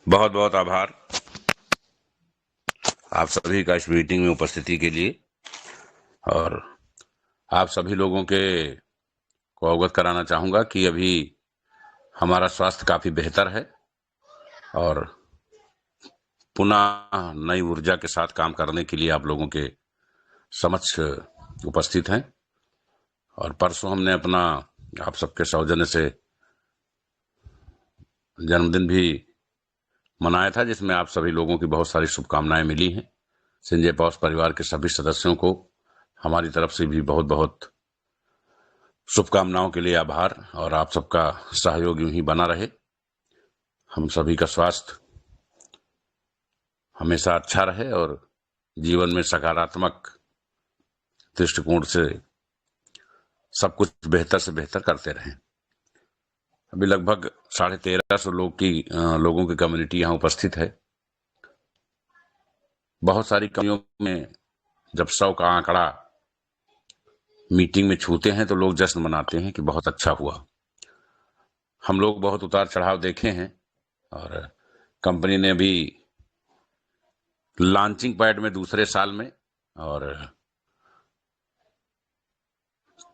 बहुत बहुत आभार आप सभी का इस मीटिंग में उपस्थिति के लिए। और आप सभी लोगों के को अवगत कराना चाहूंगा कि अभी हमारा स्वास्थ्य काफी बेहतर है और पुनः नई ऊर्जा के साथ काम करने के लिए आप लोगों के समक्ष उपस्थित हैं। और परसों हमने अपना आप सबके सौजन्य से जन्मदिन भी मनाया था, जिसमें आप सभी लोगों की बहुत सारी शुभकामनाएं मिली हैं। संजय पॉस परिवार के सभी सदस्यों को हमारी तरफ से भी बहुत बहुत शुभकामनाओं के लिए आभार। और आप सबका सहयोग यूं ही बना रहे, हम सभी का स्वास्थ्य हमेशा अच्छा रहे और जीवन में सकारात्मक दृष्टिकोण से सब कुछ बेहतर से बेहतर करते रहें। अभी लगभग 1350 लोगों की कम्युनिटी यहाँ उपस्थित है। बहुत सारी कमियों में जब 100 का आंकड़ा मीटिंग में छूते हैं तो लोग जश्न मनाते हैं कि बहुत अच्छा हुआ। हम लोग बहुत उतार चढ़ाव देखे हैं और कंपनी ने भी लॉन्चिंग पैड में दूसरे साल में और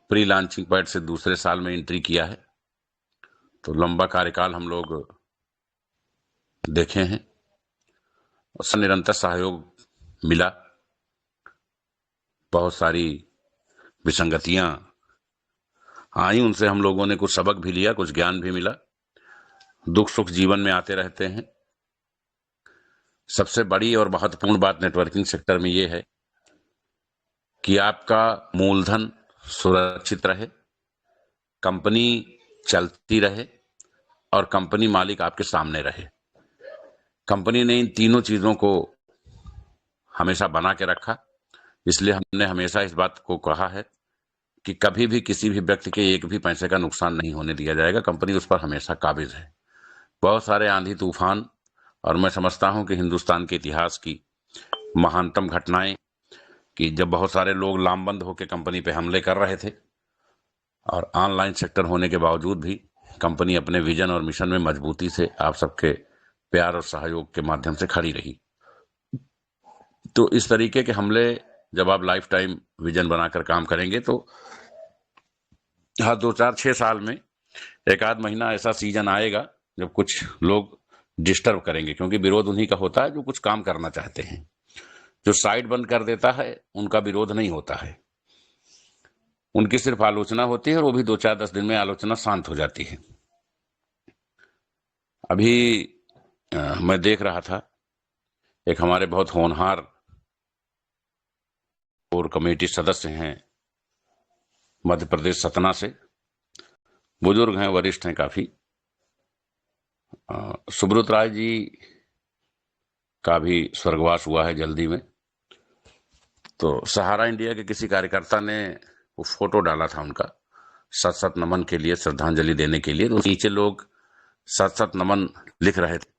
प्री लॉन्चिंग पैड से दूसरे साल में एंट्री किया है। तो लंबा कार्यकाल हम लोग देखे हैं, उससे निरंतर सहयोग मिला। बहुत सारी विसंगतियां आई, उनसे हम लोगों ने कुछ सबक भी लिया, कुछ ज्ञान भी मिला। दुख सुख जीवन में आते रहते हैं। सबसे बड़ी और महत्वपूर्ण बात नेटवर्किंग सेक्टर में यह है कि आपका मूलधन सुरक्षित रहे, कंपनी चलती रहे और कंपनी मालिक आपके सामने रहे। कंपनी ने इन तीनों चीजों को हमेशा बना के रखा, इसलिए हमने हमेशा इस बात को कहा है कि कभी भी किसी भी व्यक्ति के एक भी पैसे का नुकसान नहीं होने दिया जाएगा। कंपनी उस पर हमेशा काबिज है। बहुत सारे आंधी तूफान और मैं समझता हूं कि हिंदुस्तान के इतिहास की महानतम घटनाएं कि जब बहुत सारे लोग लामबंद होकर कंपनी पे हमले कर रहे थे और ऑनलाइन सेक्टर होने के बावजूद भी कंपनी अपने विजन और मिशन में मजबूती से आप सबके प्यार और सहयोग के माध्यम से खड़ी रही। तो इस तरीके के हमले जब आप लाइफ टाइम विजन बनाकर काम करेंगे तो हर 2 4 6 साल में एक आध महीना ऐसा सीजन आएगा जब कुछ लोग डिस्टर्ब करेंगे, क्योंकि विरोध उन्हीं का होता है जो कुछ काम करना चाहते हैं। जो साइट बंद कर देता है उनका विरोध नहीं होता है, उनकी सिर्फ आलोचना होती है और वो भी 2 4 10 दिन में आलोचना शांत हो जाती है। अभी मैं देख रहा था एक हमारे बहुत होनहार कोर कमेटी सदस्य हैं मध्य प्रदेश सतना से, बुजुर्ग हैं, वरिष्ठ हैं काफी। सुब्रत राय जी का भी स्वर्गवास हुआ है जल्दी में। तो सहारा इंडिया के किसी कार्यकर्ता ने वो फोटो डाला था उनका सत सत नमन के लिए, श्रद्धांजलि देने के लिए। तो नीचे लोग सत सत नमन लिख रहे थे,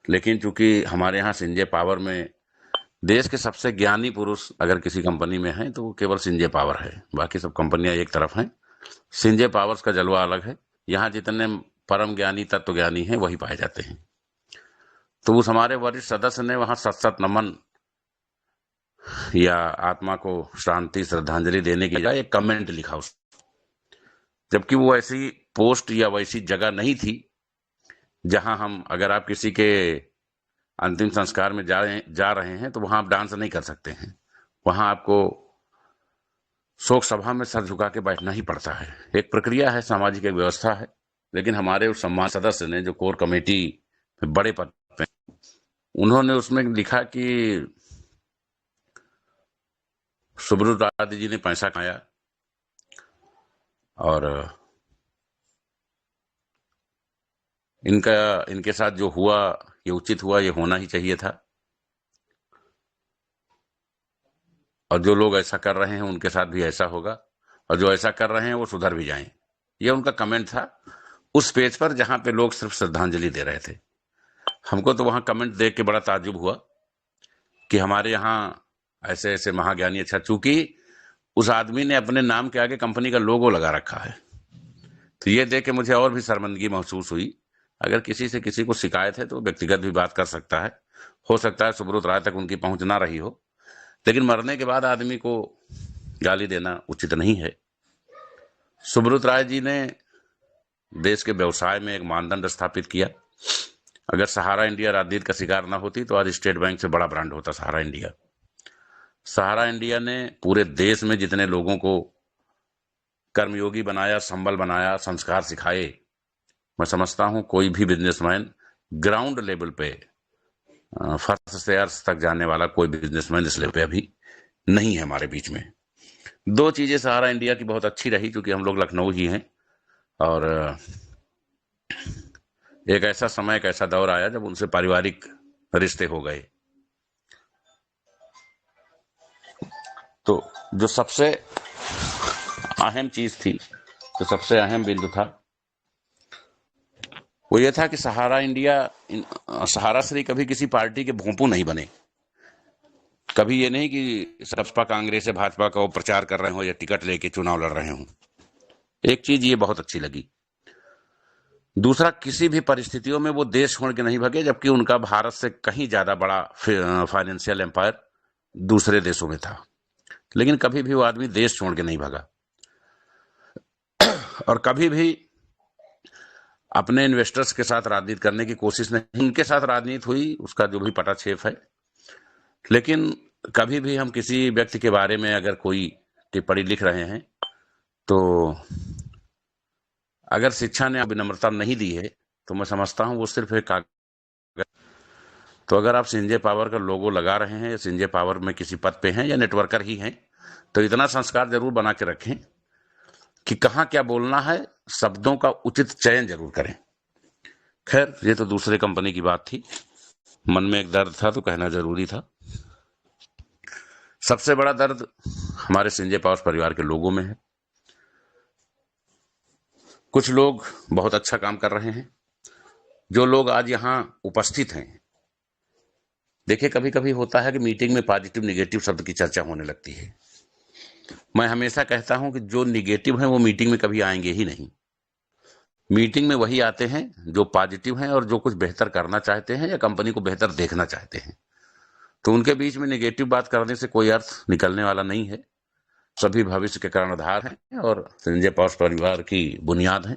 लेकिन चूंकि हमारे यहाँ संजय पावर में देश के सबसे ज्ञानी पुरुष अगर किसी कंपनी में हैं तो वो केवल संजय पावर है, बाकी सब कंपनियां एक तरफ हैं। संजय पावर्स का जलवा अलग है। यहाँ जितने परम ज्ञानी तत्व ज्ञानी हैं वही पाए जाते हैं। तो उस हमारे वरिष्ठ सदस्य ने वहां सत सत नमन या आत्मा को शांति श्रद्धांजलि देने के बजाय एक कमेंट लिखा उस, जबकि वो ऐसी पोस्ट या वैसी जगह नहीं थी जहां हम, अगर आप किसी के अंतिम संस्कार में जा रहे हैं तो वहां आप डांस नहीं कर सकते हैं। वहां आपको शोक सभा में सर झुका के बैठना ही पड़ता है। एक प्रक्रिया है, सामाजिक एक व्यवस्था है। लेकिन हमारे उस सम्मान सदस्य ने जो कोर कमेटी में बड़े पद पे, उन्होंने उसमें लिखा कि सुब्रत राय जी ने पैसा खाया और इनके साथ जो हुआ ये उचित हुआ, ये होना ही चाहिए था। और जो लोग ऐसा कर रहे हैं उनके साथ भी ऐसा होगा, और जो ऐसा कर रहे हैं वो सुधर भी जाएं। ये उनका कमेंट था उस पेज पर जहां पे लोग सिर्फ श्रद्धांजलि दे रहे थे। हमको तो वहां कमेंट देख के बड़ा ताज्जुब हुआ कि हमारे यहाँ ऐसे ऐसे महाज्ञानी। अच्छा, चूंकि उस आदमी ने अपने नाम के आगे कंपनी का लोगो लगा रखा है, तो ये देख के मुझे और भी शर्मिंदगी महसूस हुई। अगर किसी से किसी को शिकायत है तो व्यक्तिगत भी बात कर सकता है। हो सकता है सुब्रत राय तक उनकी पहुंच ना रही हो, लेकिन मरने के बाद आदमी को गाली देना उचित नहीं है। सुब्रत राय जी ने देश के व्यवसाय में एक मानदंड स्थापित किया। अगर सहारा इंडिया राजनीति का शिकार ना होती तो आज स्टेट बैंक से बड़ा ब्रांड होता सहारा इंडिया। सहारा इंडिया ने पूरे देश में जितने लोगों को कर्मयोगी बनाया, संबल बनाया, संस्कार सिखाए, मैं समझता हूं कोई भी बिजनेसमैन ग्राउंड लेवल पे फर्स्ट से अर्थ तक जाने वाला कोई बिजनेसमैन इस लेवल पे अभी नहीं है हमारे बीच में। दो चीजें सहारा इंडिया की बहुत अच्छी रही, क्योंकि हम लोग लखनऊ ही हैं और एक ऐसा समय, एक ऐसा दौर आया जब उनसे पारिवारिक रिश्ते हो गए। तो जो सबसे अहम चीज थी, जो सबसे अहम बिंदु था, वो ये था कि सहारा इंडिया, सहारा श्री कभी किसी पार्टी के भोंपू नहीं बने। कभी ये नहीं कि सपा कांग्रेस या भाजपा का वो प्रचार कर रहे हो या टिकट लेके चुनाव लड़ रहे हो। एक चीज ये बहुत अच्छी लगी। दूसरा, किसी भी परिस्थितियों में वो देश छोड़ के नहीं भागे, जबकि उनका भारत से कहीं ज्यादा बड़ा फाइनेंशियल एम्पायर दूसरे देशों में था, लेकिन कभी भी वो आदमी देश छोड़ के नहीं भागा। और कभी भी अपने इन्वेस्टर्स के साथ राजनीति करने की कोशिश नहीं। उनके साथ राजनीति हुई, उसका जो भी पटाक्षेप है, लेकिन कभी भी हम किसी व्यक्ति के बारे में अगर कोई टिप्पणी लिख रहे हैं तो अगर शिक्षा ने विनम्रता नहीं दी है तो मैं समझता हूं वो सिर्फ एक कागज। तो अगर आप संजय पावर का लोगो लगा रहे हैं या संजय पावर में किसी पद पे हैं या नेटवर्कर ही हैं, तो इतना संस्कार जरूर बना के रखें कि कहां क्या बोलना है, शब्दों का उचित चयन जरूर करें। खैर, ये तो दूसरे कंपनी की बात थी। मन में एक दर्द था तो कहना जरूरी था। सबसे बड़ा दर्द हमारे संजय पावर परिवार के लोगों में है। कुछ लोग बहुत अच्छा काम कर रहे हैं, जो लोग आज यहां उपस्थित हैं। देखिए, कभी कभी होता है कि मीटिंग में पॉजिटिव निगेटिव शब्द की चर्चा होने लगती है। मैं हमेशा कहता हूं कि जो निगेटिव हैं वो मीटिंग में कभी आएंगे ही नहीं। मीटिंग में वही आते हैं जो पॉजिटिव हैं और जो कुछ बेहतर करना चाहते हैं या कंपनी को बेहतर देखना चाहते हैं। तो उनके बीच में निगेटिव बात करने से कोई अर्थ निकलने वाला नहीं है। सभी भविष्य के कर्णधार हैं और संजय पावर परिवार की बुनियाद हैं।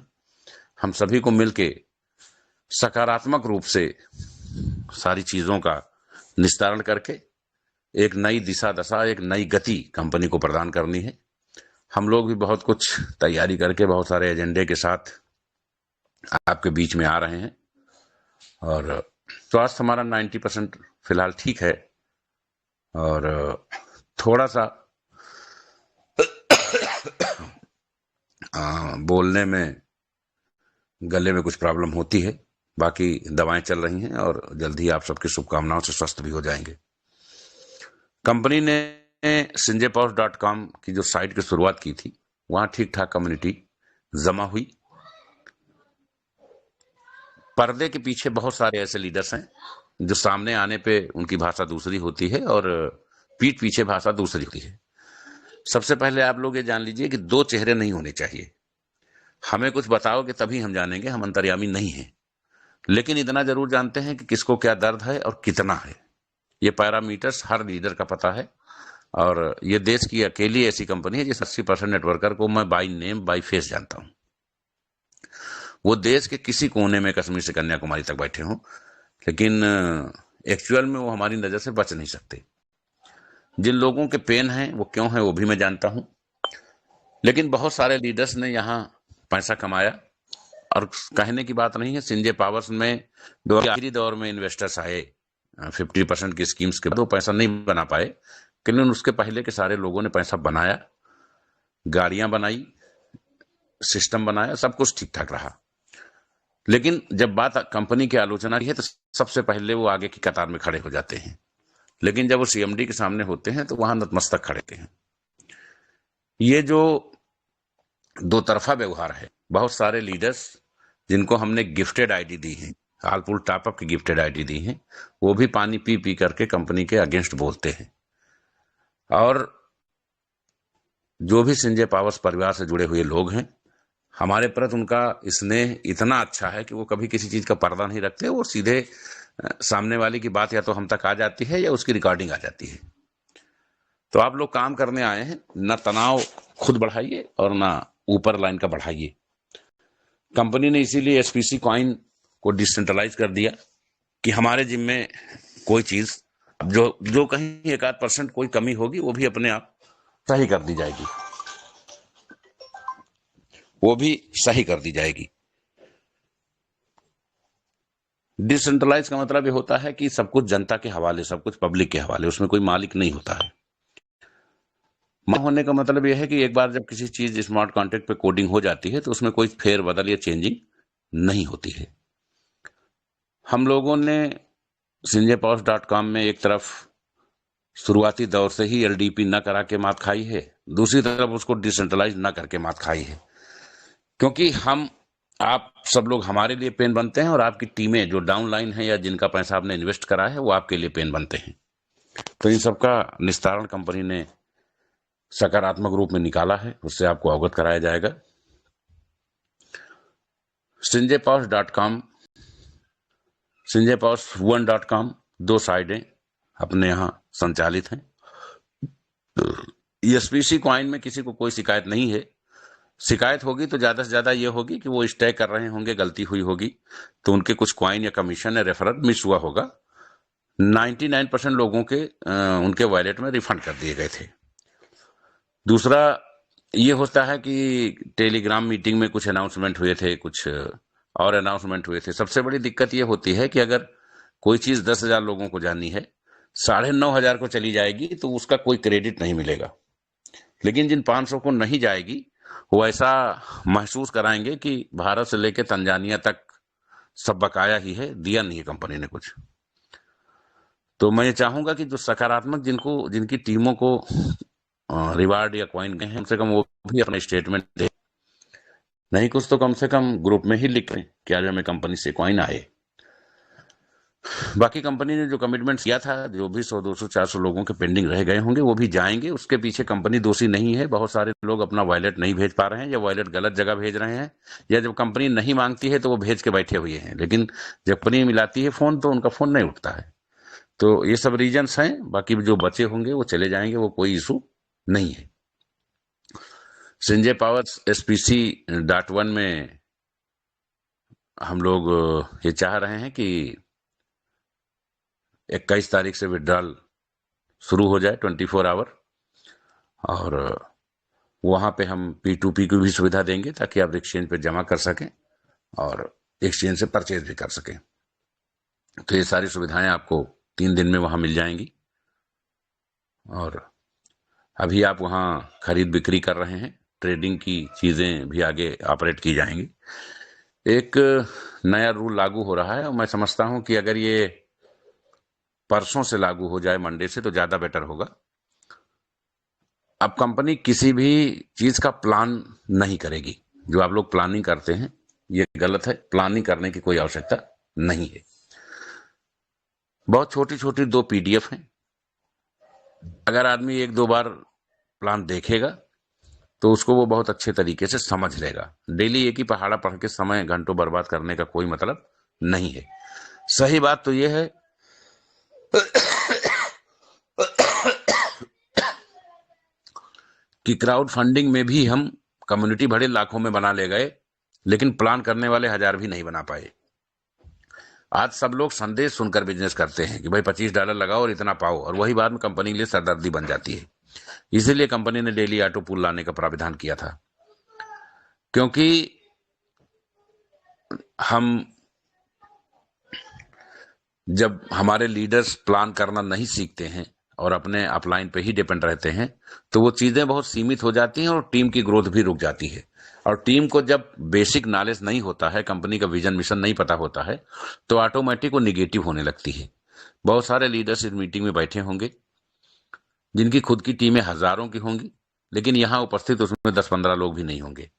हम सभी को मिलके सकारात्मक रूप से सारी चीजों का निस्तारण करके एक नई दिशा दशा, एक नई गति कंपनी को प्रदान करनी है। हम लोग भी बहुत कुछ तैयारी करके बहुत सारे एजेंडे के साथ आपके बीच में आ रहे हैं और स्वास्थ्य हमारा 90% फिलहाल ठीक है और थोड़ा सा बोलने में, गले में कुछ प्रॉब्लम होती है। बाकी दवाएं चल रही हैं और जल्द ही आप सबकी शुभकामनाओं से स्वस्थ भी हो जाएंगे। कंपनी ने sanjaypower.com की जो साइट की शुरुआत की थी, वहां ठीक ठाक कम्युनिटी जमा हुई। पर्दे के पीछे बहुत सारे ऐसे लीडर्स हैं जो सामने आने पे उनकी भाषा दूसरी होती है और पीठ पीछे भाषा दूसरी होती है। सबसे पहले आप लोग ये जान लीजिए कि दो चेहरे नहीं होने चाहिए। हमें कुछ बताओगे तभी हम जानेंगे, हम अंतर्यामी नहीं हैं। लेकिन इतना जरूर जानते हैं कि किसको क्या दर्द है और कितना है। ये पैरामीटर्स हर लीडर का पता है और ये देश की अकेली ऐसी कंपनी है जिस 80% नेटवर्कर को मैं बाय नेम बाय फेस जानता हूं। वो देश के किसी कोने में, कश्मीर से कन्याकुमारी तक बैठे हों, लेकिन एक्चुअल में वो हमारी नजर से बच नहीं सकते। जिन लोगों के पेन हैं वो क्यों है वो भी मैं जानता हूं। लेकिन बहुत सारे लीडर्स ने यहाँ पैसा कमाया और कहने की बात नहीं है, संजय पावर्स में जो आखिरी दौर में इन्वेस्टर्स आए 50% की स्कीम्स के बाद, वो पैसा नहीं बना पाए, लेकिन उसके पहले के सारे लोगों ने पैसा बनाया, गाड़ियां बनाई, सिस्टम बनाया, सब कुछ ठीक ठाक रहा। लेकिन जब बात कंपनी की आलोचना की है तो सबसे पहले वो आगे की कतार में खड़े हो जाते हैं, लेकिन जब वो सीएमडी के सामने होते हैं तो वहां नतमस्तक खड़े होते हैं। ये जो दो तरफा व्यवहार है, बहुत सारे लीडर्स जिनको हमने गिफ्टेड आईडी दी है, हालपुल टॉपअप की गिफ्टेड आईडी दी है, वो भी पानी पी पी करके कंपनी के अगेंस्ट बोलते हैं। और जो भी संजय पावर्स परिवार से जुड़े हुए लोग हैं, हमारे प्रति उनका स्नेह इतना अच्छा है कि वो कभी किसी चीज का पर्दा नहीं रखते। वो सीधे सामने वाले की बात या तो हम तक आ जाती है या उसकी रिकॉर्डिंग आ जाती है। तो आप लोग काम करने आए हैं, ना तनाव खुद बढ़ाइए और ना ऊपर लाइन का बढ़ाइए। कंपनी ने इसीलिए एसपीसी कॉइन को डिसेंट्रलाइज कर दिया कि हमारे जिम्मे कोई चीज जो जो कहीं 1-8% कोई कमी होगी वो भी अपने आप सही कर दी जाएगी, वो भी सही कर दी जाएगी। डिसेंट्रलाइज का मतलब ये होता है कि सब कुछ जनता के हवाले, सब कुछ पब्लिक के हवाले, उसमें कोई मालिक नहीं होता है। होने का मतलब यह है कि एक बार जब किसी चीज स्मार्ट कॉन्ट्रैक्ट पे कोडिंग हो जाती है तो उसमें कोई फेर बदल या चेंजिंग नहीं होती है। हम लोगों ने sinjaypowers.com में एक तरफ शुरुआती दौर से ही एलडीपी न करा के मात खाई है, दूसरी तरफ उसको डिसेंट्रलाइज न करके मात खाई है, क्योंकि हम आप सब लोग हमारे लिए पेन बनते हैं और आपकी टीमें जो डाउन लाइन है या जिनका पैसा आपने इन्वेस्ट करा है वो आपके लिए पेन बनते हैं। तो इन सबका निस्तारण कंपनी ने सकारात्मक रूप में निकाला है, उससे आपको अवगत कराया जाएगा। sinjaypowers.com, sinjaypowers1.com 2 साइडें अपने यहाँ संचालित हैं। एसपीसी कॉइन में किसी को कोई शिकायत नहीं है। शिकायत होगी तो ज्यादा से ज्यादा ये होगी कि वो स्टे कर रहे होंगे, गलती हुई होगी तो उनके कुछ कॉइन या कमीशन या रेफरल मिस हुआ होगा। 99% लोगों के उनके वॉलेट में रिफंड कर दिए गए थे। दूसरा ये होता है कि टेलीग्राम मीटिंग में कुछ अनाउंसमेंट हुए थे, कुछ और अनाउंसमेंट हुए थे। सबसे बड़ी दिक्कत ये होती है कि अगर कोई चीज 10,000 लोगों को जाननी है, 9,500 को चली जाएगी तो उसका कोई क्रेडिट नहीं मिलेगा। लेकिन जिन 500 को नहीं जाएगी वो ऐसा महसूस कराएंगे कि भारत से लेकर तंजानिया तक सब बकाया ही है, दिया नहीं है कंपनी ने कुछ। तो मैं ये चाहूंगा कि जो सकारात्मक जिनकी टीमों को रिवार्ड या कॉइन गए हैं, कम से कम वो भी अपना स्टेटमेंट दे, नहीं कुछ तो कम से कम ग्रुप में ही लिखें कि आज हमें कंपनी से कॉइन आए। बाकी कंपनी ने जो कमिटमेंट किया था, जो भी 100, 200, 400 लोगों के पेंडिंग रह गए होंगे वो भी जाएंगे। उसके पीछे कंपनी दोषी नहीं है। बहुत सारे लोग अपना वॉलेट नहीं भेज पा रहे हैं या वॉलेट गलत जगह भेज रहे हैं, या जब कंपनी नहीं मांगती है तो वो भेज के बैठे हुए हैं, लेकिन जब कंपनी मिलाती है फोन तो उनका फोन नहीं उठता है। तो ये सब रीजंस हैं। बाकी जो बचे होंगे वो चले जाएंगे, वो कोई इशू नहीं है। संजय पावर्स SPC.1 में हम लोग ये चाह रहे हैं कि 21 तारीख से विड्रॉल शुरू हो जाए 24 आवर, और वहां पे हम P2P की भी सुविधा देंगे ताकि आप एक्सचेंज पे जमा कर सकें और एक्सचेंज से परचेज भी कर सकें। तो ये सारी सुविधाएं आपको 3 दिन में वहां मिल जाएंगी। और अभी आप वहां खरीद बिक्री कर रहे हैं, ट्रेडिंग की चीजें भी आगे ऑपरेट की जाएंगी। एक नया रूल लागू हो रहा है और मैं समझता हूं कि अगर ये परसों से लागू हो जाए, मंडे से, तो ज्यादा बेटर होगा। अब कंपनी किसी भी चीज का प्लान नहीं करेगी। जो आप लोग प्लानिंग करते हैं ये गलत है। प्लानिंग करने की कोई आवश्यकता नहीं है। बहुत छोटी छोटी 2 PDF हैं। अगर आदमी 1-2 बार प्लान देखेगा तो उसको वो बहुत अच्छे तरीके से समझ लेगा। डेली एक ही पहाड़ा पढ़ के समय घंटों बर्बाद करने का कोई मतलब नहीं है। सही बात तो ये है कि क्राउड फंडिंग में भी हम कम्युनिटी बड़े लाखों में बना ले गए, लेकिन प्लान करने वाले 1000 भी नहीं बना पाए। आज सब लोग संदेश सुनकर बिजनेस करते हैं कि भाई $25 लगाओ और इतना पाओ, और वही बाद में कंपनी के लिए सरदर्दी बन जाती है। इसीलिए कंपनी ने डेली ऑटो पूल लाने का प्राविधान किया था, क्योंकि हम जब हमारे लीडर्स प्लान करना नहीं सीखते हैं और अपने अपलाइन पे ही डिपेंड रहते हैं तो वो चीजें बहुत सीमित हो जाती हैं और टीम की ग्रोथ भी रुक जाती है। और टीम को जब बेसिक नॉलेज नहीं होता है, कंपनी का विजन मिशन नहीं पता होता है, तो ऑटोमेटिक वो निगेटिव होने लगती है। बहुत सारे लीडर्स इस मीटिंग में बैठे होंगे जिनकी खुद की टीमें हजारों की होंगी, लेकिन यहां उपस्थित उसमें 10-15 लोग भी नहीं होंगे।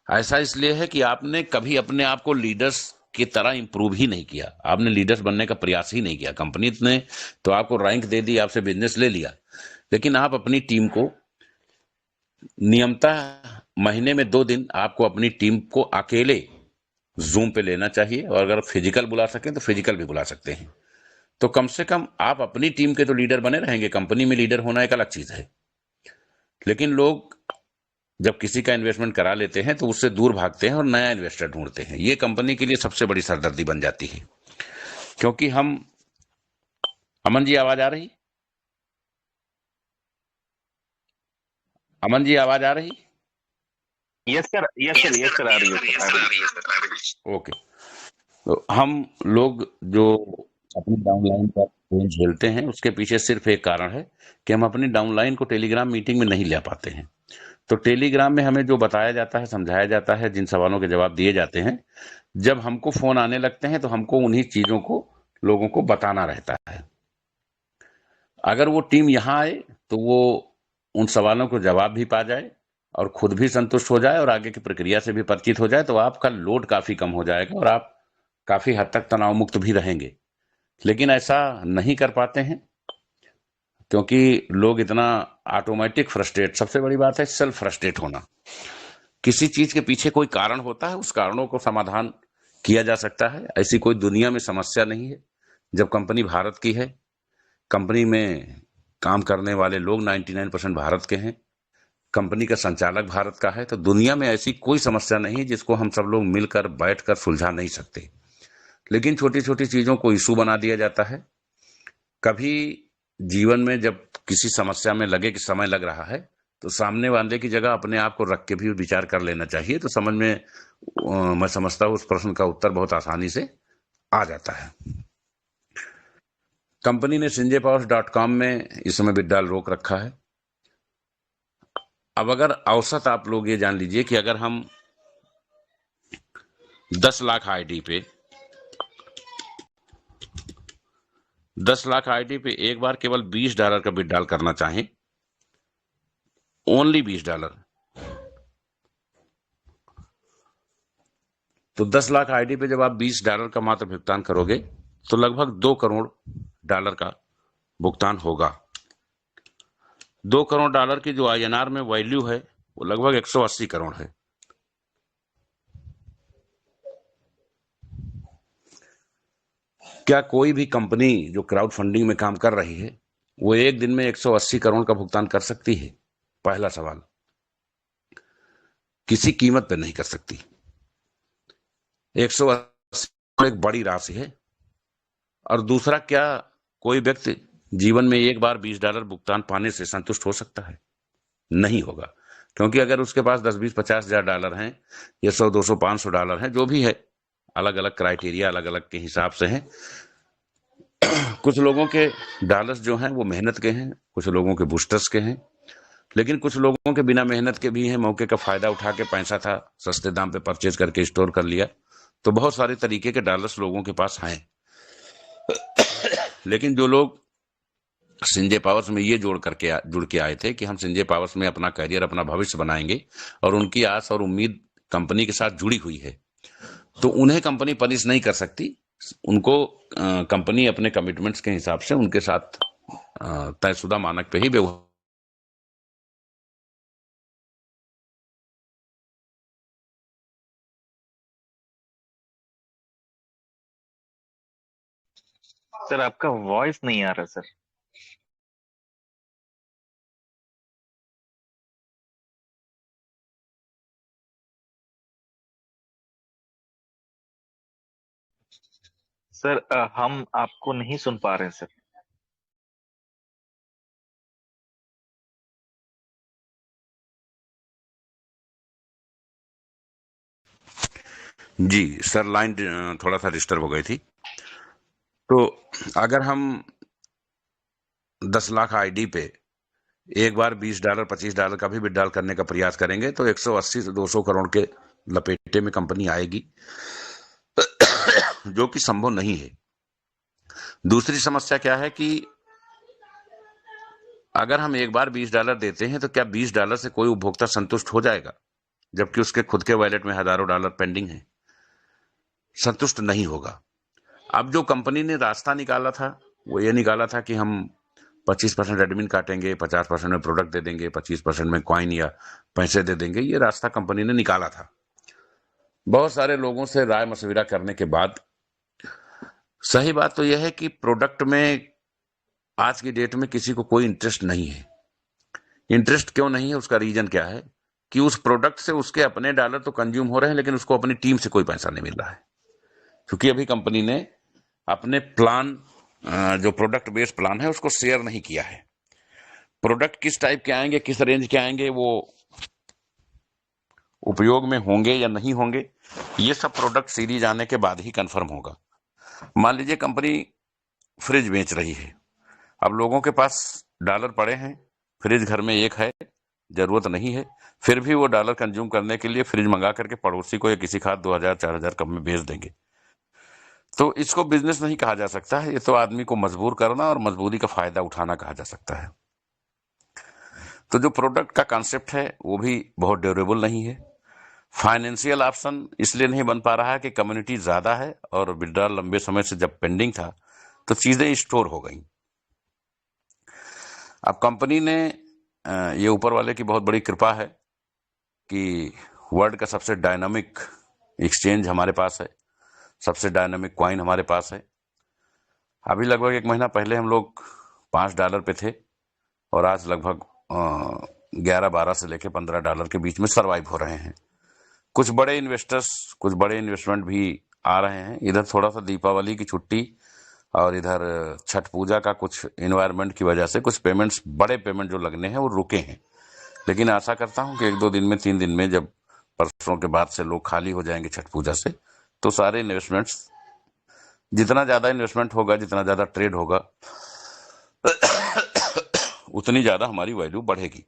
ऐसा इसलिए है कि आपने कभी अपने आप को लीडर्स की तरह इंप्रूव ही नहीं किया। आपने लीडर्स बनने का प्रयास ही नहीं किया। कंपनी ने तो आपको रैंक दे दी, आपसे बिजनेस ले लिया, लेकिन आप अपनी टीम को नियमतः महीने में 2 दिन आपको अपनी टीम को अकेले जूम पे लेना चाहिए, और अगर फिजिकल बुला सकें तो फिजिकल भी बुला सकते हैं। तो कम से कम आप अपनी टीम के तो लीडर बने रहेंगे, कंपनी में लीडर होना एक अलग चीज है। लेकिन लोग जब किसी का इन्वेस्टमेंट करा लेते हैं तो उससे दूर भागते हैं और नया इन्वेस्टर ढूंढते हैं। ये कंपनी के लिए सबसे बड़ी सरदर्दी बन जाती है, क्योंकि हम, अमन जी आवाज आ रही? अमन जी आवाज आ रही? Yes sir, yes sir, yes sir, आ रही है सर, आ रही है। ओके। तो हम लोग जो अपनी डाउनलाइन का पेन झेलते हैं, उसके पीछे सिर्फ एक कारण है कि हम अपनी डाउनलाइन को टेलीग्राम मीटिंग में नहीं ले पाते हैं। तो टेलीग्राम में हमें जो बताया जाता है, समझाया जाता है, जिन सवालों के जवाब दिए जाते हैं, जब हमको फोन आने लगते हैं तो हमको उन्हीं चीजों को लोगों को बताना रहता है। अगर वो टीम यहाँ आए तो वो उन सवालों को जवाब भी पा जाए और खुद भी संतुष्ट हो जाए और आगे की प्रक्रिया से भी परिचित हो जाए, तो आपका लोड काफी कम हो जाएगा और आप काफी हद तक तनाव मुक्त भी रहेंगे। लेकिन ऐसा नहीं कर पाते हैं, क्योंकि लोग इतना ऑटोमेटिक फ्रस्ट्रेट, सबसे बड़ी बात है सेल्फ फ्रस्ट्रेट होना। किसी चीज के पीछे कोई कारण होता है, उस कारणों को समाधान किया जा सकता है। ऐसी कोई दुनिया में समस्या नहीं है। जब कंपनी भारत की है, कंपनी में काम करने वाले लोग 99% भारत के हैं, कंपनी का संचालक भारत का है, तो दुनिया में ऐसी कोई समस्या नहीं है जिसको हम सब लोग मिलकर बैठकर सुलझा नहीं सकते। लेकिन छोटी छोटी चीजों को इशू बना दिया जाता है। कभी जीवन में जब किसी समस्या में लगे कि समय लग रहा है, तो सामने वाले की जगह अपने आप को रख के भी विचार कर लेना चाहिए, तो समझ में मैं समझता हूँ उस प्रश्न का उत्तर बहुत आसानी से आ जाता है। कंपनी ने sanjaypowers.com में इस समय विड्रॉल रोक रखा है। अब अगर औसत आप लोग ये जान लीजिए कि अगर हम 10 लाख आईडी पे 10 लाख आईडी पे एक बार केवल $20 का विड्रॉल करना चाहें, ओनली $20, तो 10 लाख आईडी पे जब आप $20 का मात्र भुगतान करोगे तो लगभग $2 करोड़ का भुगतान होगा। $2 करोड़ की जो INR में वैल्यू है वो लगभग 180 करोड़ है। क्या कोई भी कंपनी जो क्राउड फंडिंग में काम कर रही है वो एक दिन में 180 करोड़ का भुगतान कर सकती है? पहला सवाल। किसी कीमत पे नहीं कर सकती। 180 एक बड़ी राशि है। और दूसरा, क्या कोई व्यक्ति जीवन में एक बार $20 भुगतान पाने से संतुष्ट हो सकता है? नहीं होगा, क्योंकि अगर उसके पास 10, 20, 50 हजार डॉलर हैं या 100, 200, $500 हैं, जो भी है, अलग अलग क्राइटेरिया अलग अलग के हिसाब से हैं। कुछ लोगों के डॉलर्स जो हैं वो मेहनत के हैं, कुछ लोगों के बूस्टर्स के हैं, लेकिन कुछ लोगों के बिना मेहनत के भी हैं, मौके का फायदा उठा के पैसा था सस्ते दाम पे परचेज करके स्टोर कर लिया। तो बहुत सारे तरीके के डॉलर्स लोगों के पास हैं। लेकिन जो लोग संजय पावर्स में ये जुड़ के आए थे कि हम संजय पावर्स में अपना करियर, अपना भविष्य बनाएंगे, और उनकी आस और उम्मीद कंपनी के साथ जुड़ी हुई है, तो उन्हें कंपनी पनिश नहीं कर सकती। उनको कंपनी अपने कमिटमेंट्स के हिसाब से उनके साथ तयशुदा मानक पे ही व्यवहार। सर आपका वॉइस नहीं आ रहा सर। सर हम आपको नहीं सुन पा रहे हैं सर। जी सर, लाइन थोड़ा सा डिस्टर्ब हो गई थी। तो अगर हम 10 लाख आईडी पे एक बार $20, $25 का भी विड्रॉल करने का प्रयास करेंगे तो 180 से 200 करोड़ के लपेटे में कंपनी आएगी, जो कि संभव नहीं है। दूसरी समस्या क्या है कि अगर हम एक बार $20 देते हैं तो क्या $20 से कोई उपभोक्ता संतुष्ट हो जाएगा, जबकि उसके खुद के वॉलेट में हजारों डॉलर पेंडिंग है? संतुष्ट नहीं होगा। अब जो कंपनी ने रास्ता निकाला था वो ये निकाला था कि हम 25% एडमिन काटेंगे, 50% में प्रोडक्ट दे देंगे, 25% में कॉइन या पैसे दे देंगे। ये रास्ता कंपनी ने निकाला था। बहुत सारे लोगों से राय मशविरा करने के बाद सही बात तो यह है कि प्रोडक्ट में आज की डेट में किसी को कोई इंटरेस्ट नहीं है। इंटरेस्ट क्यों नहीं है, उसका रीजन क्या है कि उस प्रोडक्ट से उसके अपने डॉलर तो कंज्यूम हो रहे हैं, लेकिन उसको अपनी टीम से कोई पैसा नहीं मिल रहा है। क्योंकि अभी कंपनी ने अपने प्लान, जो प्रोडक्ट बेस्ड प्लान है, उसको शेयर नहीं किया है। प्रोडक्ट किस टाइप के आएंगे, किस रेंज के आएंगे, वो उपयोग में होंगे या नहीं होंगे, ये सब प्रोडक्ट सीरीज आने के बाद ही कंफर्म होगा। मान लीजिए कंपनी फ्रिज बेच रही है, अब लोगों के पास डॉलर पड़े हैं, फ्रिज घर में एक है, जरूरत नहीं है, फिर भी वो डॉलर कंज्यूम करने के लिए फ्रिज मंगा करके पड़ोसी को या किसी खास 2000-4000 कम में बेच देंगे। तो इसको बिजनेस नहीं कहा जा सकता है, ये तो आदमी को मजबूर करना और मजबूरी का फायदा उठाना कहा जा सकता है। तो जो प्रोडक्ट का कॉन्सेप्ट है वो भी बहुत ड्यूरेबल नहीं है। फाइनेंशियल ऑप्शन इसलिए नहीं बन पा रहा है कि कम्युनिटी ज्यादा है और विड्रॉल लंबे समय से जब पेंडिंग था तो चीजें स्टोर हो गई। अब कंपनी ने, ये ऊपर वाले की बहुत बड़ी कृपा है कि वर्ल्ड का सबसे डायनामिक एक्सचेंज हमारे पास है, सबसे डायनामिक कॉइन हमारे पास है। अभी लगभग 1 महीना पहले हम लोग $5 पे थे और आज लगभग 11-12 से लेकर $15 के बीच में सरवाइव हो रहे हैं। कुछ बड़े इन्वेस्टर्स, कुछ बड़े इन्वेस्टमेंट भी आ रहे हैं। इधर थोड़ा सा दीपावली की छुट्टी और इधर छठ पूजा का कुछ इन्वायरमेंट की वजह से कुछ पेमेंट्स, बड़े पेमेंट जो लगने हैं वो रुके हैं। लेकिन आशा करता हूं कि 1-2 दिन में, 3 दिन में, जब परसों के बाद से लोग खाली हो जाएंगे छठ पूजा से, तो सारे इन्वेस्टमेंट्स, जितना ज्यादा इन्वेस्टमेंट होगा, जितना ज्यादा ट्रेड होगा, उतनी ज्यादा हमारी वैल्यू बढ़ेगी।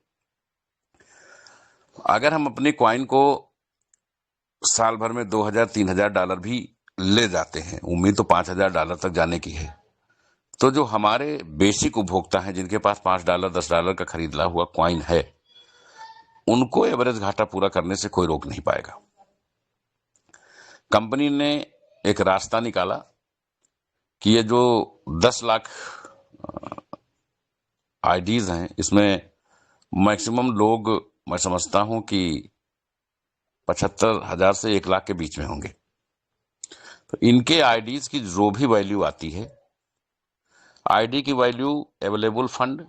अगर हम अपनी कॉइन को साल भर में $2000-3000 भी ले जाते हैं, उम्मीद तो $5000 तक जाने की है, तो जो हमारे बेसिक उपभोक्ता हैं जिनके पास $5, $10 का खरीदा हुआ कॉइन है, उनको एवरेज घाटा पूरा करने से कोई रोक नहीं पाएगा। कंपनी ने एक रास्ता निकाला कि ये जो 10 लाख आईडीज हैं, इसमें मैक्सिमम लोग, मैं समझता हूं कि 75,000 से 1 लाख के बीच में होंगे। तो इनके आईडीज की जो भी वैल्यू आती है, आईडी की वैल्यू अवेलेबल फंड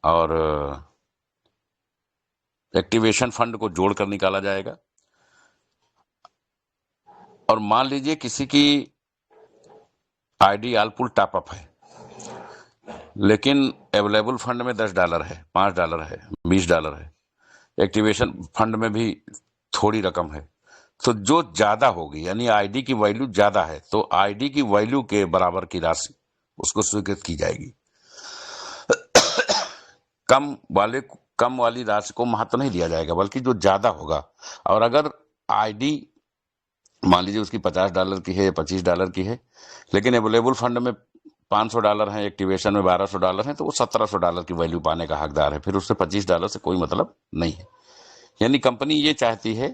और एक्टिवेशन फंड को जोड़कर निकाला जाएगा। और मान लीजिए किसी की आईडी आल पुल टॉप अप है, लेकिन अवेलेबल फंड में $10 है, $5 है, $20 है, एक्टिवेशन फंड में भी थोड़ी रकम है, तो जो ज्यादा होगी, यानी आईडी की वैल्यू ज्यादा है, तो आईडी की वैल्यू के बराबर की राशि उसको स्वीकृत की जाएगी। कम वाली राशि को महत्व नहीं दिया जाएगा, बल्कि जो ज्यादा होगा। और अगर आईडी मान लीजिए उसकी $50 की है या $25 की है, लेकिन अवेलेबल फंड में $500 है, एक्टिवेशन में $1200 है, तो वो $1700 की वैल्यू पाने का हकदार है। फिर उससे $25 से कोई मतलब नहीं है। यानी कंपनी ये चाहती है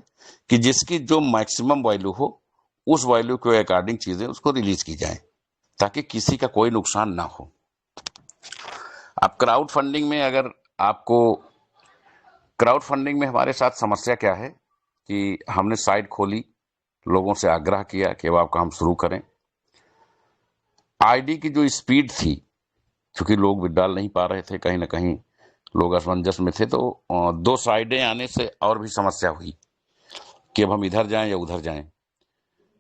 कि जिसकी जो मैक्सिमम वैल्यू हो, उस वैल्यू के अकॉर्डिंग चीजें उसको रिलीज की जाए, ताकि किसी का कोई नुकसान ना हो। अब क्राउड फंडिंग में, अगर आपको क्राउड फंडिंग में हमारे साथ समस्या क्या है कि हमने साइट खोली, लोगों से आग्रह किया कि अब आप काम शुरू करें। आईडी की जो स्पीड थी, क्योंकि लोग विड्रॉल नहीं पा रहे थे, कहीं ना कहीं लोग असमंजस में थे, तो 2 साइडें आने से और भी समस्या हुई कि अब हम इधर जाएं या उधर जाएं।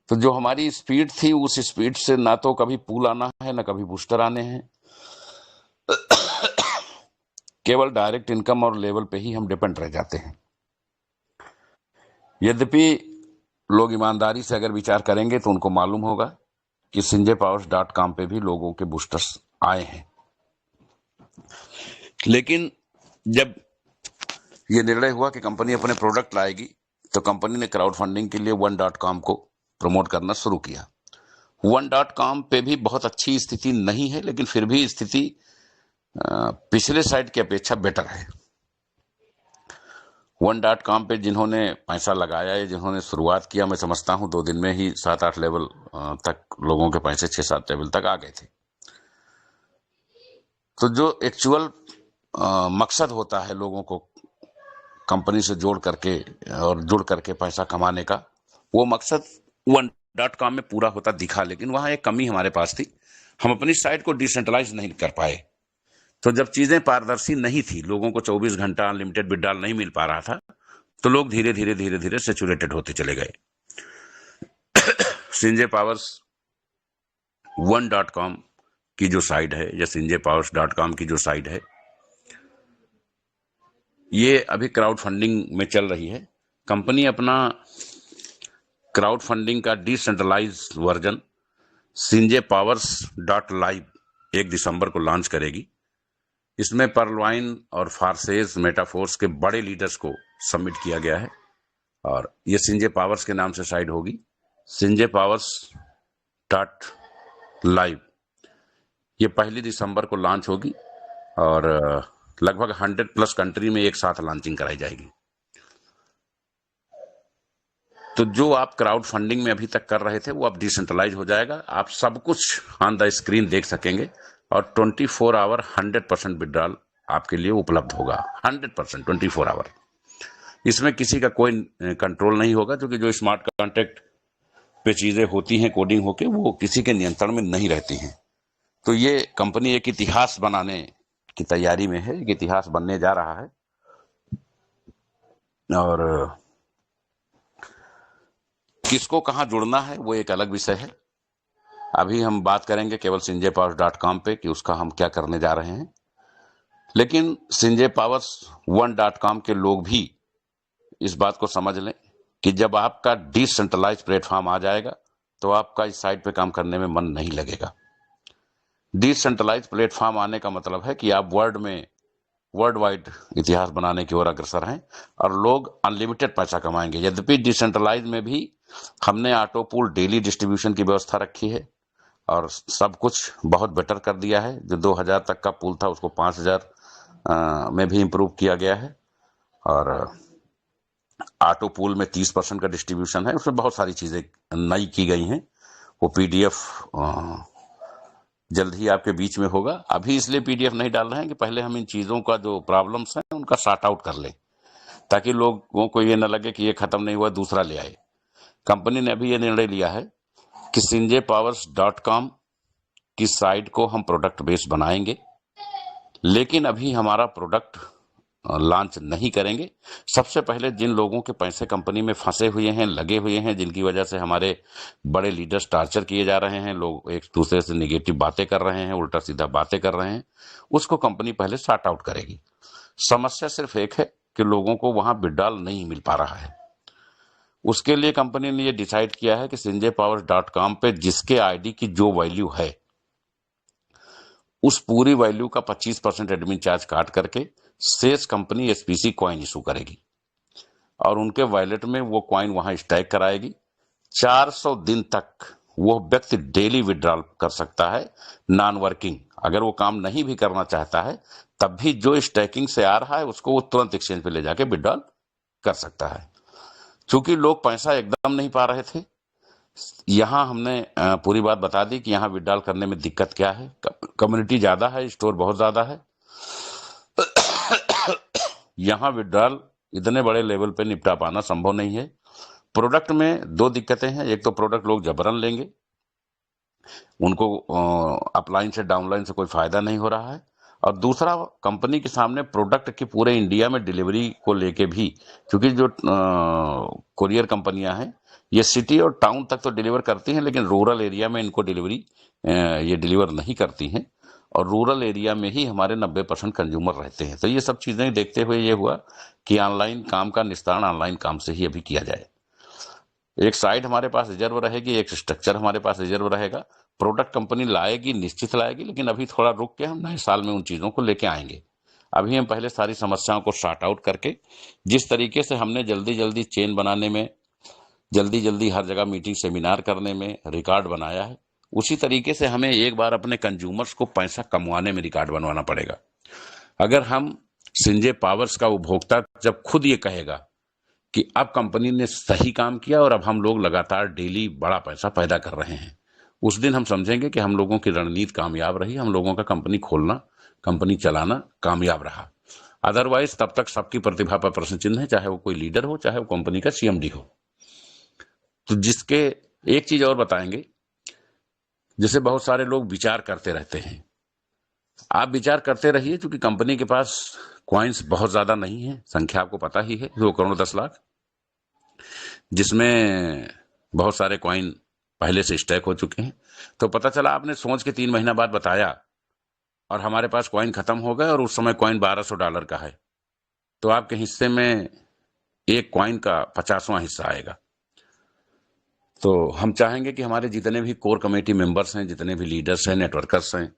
तो जो हमारी स्पीड थी, उस स्पीड से ना तो कभी पूल आना है, ना कभी बूस्टर आने हैं। केवल डायरेक्ट इनकम और लेवल पे ही हम डिपेंड रह जाते हैं। यद्यपि लोग ईमानदारी से अगर विचार करेंगे तो उनको मालूम होगा कि sinjaypowers.com पे भी लोगों के बूस्टर्स आए हैं। लेकिन जब ये निर्णय हुआ कि कंपनी अपने प्रोडक्ट लाएगी, तो कंपनी ने क्राउड फंडिंग के लिए one.com को प्रमोट करना शुरू किया। one.com पे भी बहुत अच्छी स्थिति नहीं है, लेकिन फिर भी स्थिति पिछले साइट की अपेक्षा बेटर है। one.com पे जिन्होंने पैसा लगाया है, जिन्होंने शुरुआत किया, मैं समझता हूं 2 दिन में ही 7-8 लेवल तक लोगों के पैसे, 6-7 लेवल तक आ गए थे। तो जो एक्चुअल मकसद होता है लोगों को कंपनी से जोड़ करके और जुड़ करके पैसा कमाने का, वो मकसद One.com में पूरा होता दिखा, लेकिन वहां एक कमी हमारे पास थी, हम अपनी साइट को डिसेंट्रलाइज नहीं कर पाए। तो जब चीजें पारदर्शी नहीं थी, लोगों को 24 घंटा अनलिमिटेड विड्रॉल नहीं मिल पा रहा था, तो लोग धीरे धीरे सेचुरेटेड होते चले गए। संजय पावर्स One.com की जो साइट है या sanjaypowers.com की जो साइट है, ये अभी क्राउड फंडिंग में चल रही है। कंपनी अपना क्राउड फंडिंग का डिसेंट्रलाइज वर्जन sanjaypowers.live 1 दिसंबर को लॉन्च करेगी। इसमें पर्लवाइन और फारसेज मेटाफोर्स के बड़े लीडर्स को सबमिट किया गया है और ये संजय पावर्स के नाम से साइट होगी, sanjaypowers.live। ये 1 दिसंबर को लॉन्च होगी और लगभग 100+ कंट्री में एक साथ लॉन्चिंग कराई जाएगी। तो जो आप क्राउड फंडिंग में अभी तक कर रहे थे वो अब डिसेंट्रलाइज हो जाएगा। आप सब कुछ ऑन द स्क्रीन देख सकेंगे और 24 आवर 100% विड्रॉल आपके लिए उपलब्ध होगा। 100% 24 आवर। इसमें किसी का कोई कंट्रोल नहीं होगा, क्योंकि जो स्मार्ट कॉन्ट्रैक्ट पे चीजें होती हैं कोडिंग होके, वो किसी के नियंत्रण में नहीं रहती हैं। तो ये कंपनी एक इतिहास बनाने की तैयारी में है, एक इतिहास बनने जा रहा है। और किसको कहां जुड़ना है वो एक अलग विषय है। अभी हम बात करेंगे केवल sanjaypowers.com पे कि उसका हम क्या करने जा रहे हैं। लेकिन संजयपावर्स One.com के लोग भी इस बात को समझ लें कि जब आपका डिसेंट्रलाइज प्लेटफॉर्म आ जाएगा तो आपका इस साइट पे काम करने में मन नहीं लगेगा। डिसेंट्रलाइज प्लेटफॉर्म आने का मतलब है कि आप वर्ल्ड वाइड इतिहास बनाने की ओर अग्रसर हैं और लोग अनलिमिटेड पैसा कमाएंगे। यद्यपि डिसेंट्रलाइज में भी हमने ऑटो पूल डेली डिस्ट्रीब्यूशन की व्यवस्था रखी है और सब कुछ बहुत बेटर कर दिया है। जो 2000 तक का पूल था उसको 5000 में भी इम्प्रूव किया गया है और ऑटो पूल में 30% का डिस्ट्रीब्यूशन है। उसमें बहुत सारी चीजें नई की गई हैं। वो पीडीएफ जल्द ही आपके बीच में होगा। अभी इसलिए पीडीएफ नहीं डाल रहे हैं कि पहले हम इन चीजों का जो प्रॉब्लम्स हैं उनका सॉर्ट आउट कर लें, ताकि लोगों को ये न लगे कि ये खत्म नहीं हुआ दूसरा ले आए। कंपनी ने अभी ये निर्णय लिया है कि sanjaypowers.com की साइट को हम प्रोडक्ट बेस बनाएंगे, लेकिन अभी हमारा प्रोडक्ट लॉन्च नहीं करेंगे। सबसे पहले जिन लोगों के पैसे कंपनी में फंसे हुए हैं, लगे हुए हैं, जिनकी वजह से हमारे बड़े लीडर्स टार्चर किए जा रहे हैं, लोग एक दूसरे से निगेटिव बातें कर रहे हैं, उल्टा सीधा बातें कर रहे हैं, उसको कंपनी पहले सॉर्ट आउट करेगी। समस्या सिर्फ एक है कि लोगों को वहां विड्रॉल नहीं मिल पा रहा है। उसके लिए कंपनी ने ये डिसाइड किया है कि sanjaypowers.com पे जिसके आईडी की जो वैल्यू है उस पूरी वैल्यू का 25% एडमिन चार्ज काट करके शेष कंपनी एसपीसी कॉइन इशू करेगी और उनके वॉलेट में वो कॉइन वहां स्टैक कराएगी। 400 दिन तक वो व्यक्ति डेली विड्रॉल कर सकता है, नॉन वर्किंग। अगर वो काम नहीं भी करना चाहता है तब भी जो स्टैकिंग से आ रहा है उसको वो तुरंत एक्सचेंज पे ले जाके विड्रॉल कर सकता है। चूंकि लोग पैसा एकदम नहीं पा रहे थे, यहां हमने पूरी बात बता दी कि यहां विड्रॉल करने में दिक्कत क्या है। कम्युनिटी ज्यादा है, स्टोर बहुत ज्यादा है। यहां विड्रॉल इतने बड़े लेवल पे निपटा पाना संभव नहीं है। प्रोडक्ट में 2 दिक्कतें हैं। एक तो प्रोडक्ट लोग जबरन लेंगे, उनको अपलाइन से डाउनलाइन से कोई फायदा नहीं हो रहा है, और दूसरा कंपनी के सामने प्रोडक्ट की पूरे इंडिया में डिलीवरी को लेके भी, क्योंकि जो कोरियर कंपनियां हैं ये सिटी और टाउन तक तो डिलीवर करती हैं, लेकिन रूरल एरिया में इनको डिलीवरी ये डिलीवर नहीं करती हैं और रूरल एरिया में ही हमारे 90% कंज्यूमर रहते हैं। तो ये सब चीजें देखते हुए ये हुआ कि ऑनलाइन काम का निस्तारण ऑनलाइन काम से ही अभी किया जाए। एक साइट हमारे पास रिजर्व रहेगी, एक स्ट्रक्चर हमारे पास रिजर्व रहेगा। प्रोडक्ट कंपनी लाएगी, निश्चित लाएगी, लेकिन अभी थोड़ा रुक के हम नए साल में उन चीजों को लेके आएंगे। अभी हम पहले सारी समस्याओं को सॉर्ट आउट करके, जिस तरीके से हमने जल्दी जल्दी चेन बनाने में, जल्दी जल्दी हर जगह मीटिंग सेमिनार करने में रिकॉर्ड बनाया है, उसी तरीके से हमें एक बार अपने कंज्यूमर्स को पैसा कमवाने में रिकॉर्ड बनवाना पड़ेगा। अगर हम संजय पावर्स का उपभोक्ता जब खुद ये कहेगा कि अब कंपनी ने सही काम किया और अब हम लोग लगातार डेली बड़ा पैसा पैदा कर रहे हैं, उस दिन हम समझेंगे कि हम लोगों की रणनीति कामयाब रही, हम लोगों का कंपनी खोलना, कंपनी चलाना कामयाब रहा। अदरवाइज तब तक सबकी प्रतिभा पर प्रश्न चिन्ह है, चाहे वो कोई लीडर हो, चाहे वो कंपनी का सीएमडी हो। तो जिसके एक चीज और बताएंगे, जैसे बहुत सारे लोग विचार करते रहते हैं, आप विचार करते रहिए, क्योंकि कंपनी के पास क्वाइंस बहुत ज्यादा नहीं है, संख्या आपको पता ही है 2 करोड़ 10 लाख, जिसमें बहुत सारे क्वाइन पहले से स्टैक हो चुके हैं। तो पता चला आपने सोच के 3 महीना बाद बताया और हमारे पास क्वाइन खत्म हो गए और उस समय क्वाइन $1200 का है, तो आपके हिस्से में एक क्वाइन का 50वां हिस्सा आएगा। तो हम चाहेंगे कि हमारे जितने भी कोर कमेटी मेंबर्स हैं, जितने भी लीडर्स हैं, नेटवर्कर्स हैं,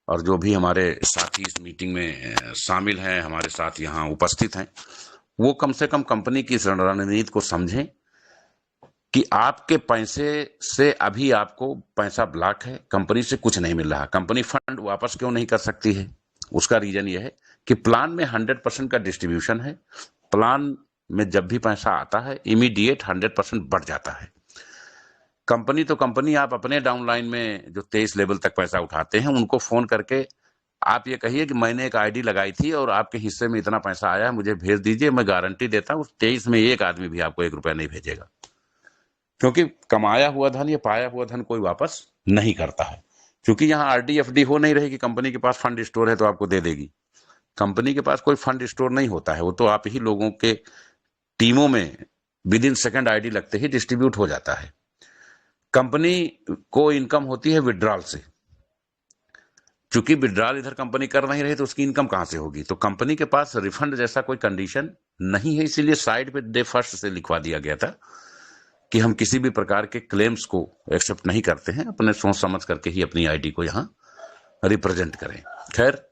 और जो भी हमारे साथी इस मीटिंग में शामिल हैं, हमारे साथ यहाँ उपस्थित हैं, वो कम से कम कंपनी की इस रणनीति को समझें कि आपके पैसे से अभी आपको पैसा ब्लॉक है, कंपनी से कुछ नहीं मिल रहा। कंपनी फंड वापस क्यों नहीं कर सकती है? उसका रीजन यह है कि प्लान में 100% का डिस्ट्रीब्यूशन है। प्लान में जब भी पैसा आता है इमीडिएट 100% बढ़ जाता है। कंपनी तो कंपनी, आप अपने डाउनलाइन में जो 23 लेवल तक पैसा उठाते हैं उनको फोन करके आप ये कहिए कि मैंने एक आईडी लगाई थी और आपके हिस्से में इतना पैसा आया है, मुझे भेज दीजिए, मैं गारंटी देता हूं उस 23 में एक आदमी भी आपको 1 रुपया नहीं भेजेगा, क्योंकि कमाया हुआ धन या पाया हुआ धन कोई वापस नहीं करता है। क्योंकि यहाँ आरडी एफडी हो नहीं रही कि कंपनी के पास फंड स्टोर है तो आपको दे देगी। कंपनी के पास कोई फंड स्टोर नहीं होता है, वो तो आप ही लोगों के टीमों में विद इन सेकंड आईडी लगते ही डिस्ट्रीब्यूट हो जाता है। कंपनी को इनकम होती है विड्रॉल से, क्योंकि विड्रॉल इधर कंपनी कर नहीं रही तो उसकी इनकम कहां से होगी? तो कंपनी के पास रिफंड जैसा कोई कंडीशन नहीं है, इसीलिए साइड पे डे फर्स्ट से लिखवा दिया गया था कि हम किसी भी प्रकार के क्लेम्स को एक्सेप्ट नहीं करते हैं, अपने सोच समझ करके ही अपनी आईडी को यहाँ रिप्रेजेंट करें। खैर,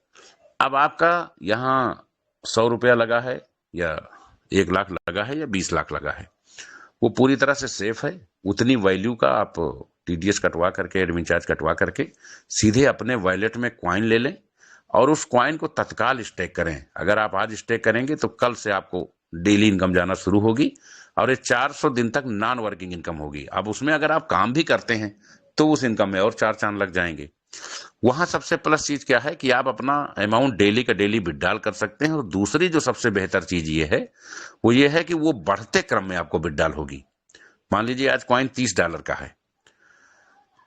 अब आपका यहाँ 100 रुपया लगा है या 1 लाख लगा है या 20 लाख लगा है, वो पूरी तरह से सेफ है। उतनी वैल्यू का आप टीडीएस कटवा करके, एडमिन चार्ज कटवा करके सीधे अपने वॉलेट में क्वाइन ले लें और उस क्वाइन को तत्काल स्टेक करें। अगर आप आज स्टेक करेंगे तो कल से आपको डेली इनकम जाना शुरू होगी और ये 400 दिन तक नॉन वर्किंग इनकम होगी। अब उसमें अगर आप काम भी करते हैं तो उस इनकम में और 4 चांद लग जाएंगे। वहां सबसे प्लस चीज क्या है कि आप अपना अमाउंट डेली का डेली विड्रॉल कर सकते हैं, और दूसरी जो सबसे बेहतर चीज ये है वो ये है कि वो बढ़ते क्रम में आपको विड्रॉल होगी। मान लीजिए आज कॉइन $30 का है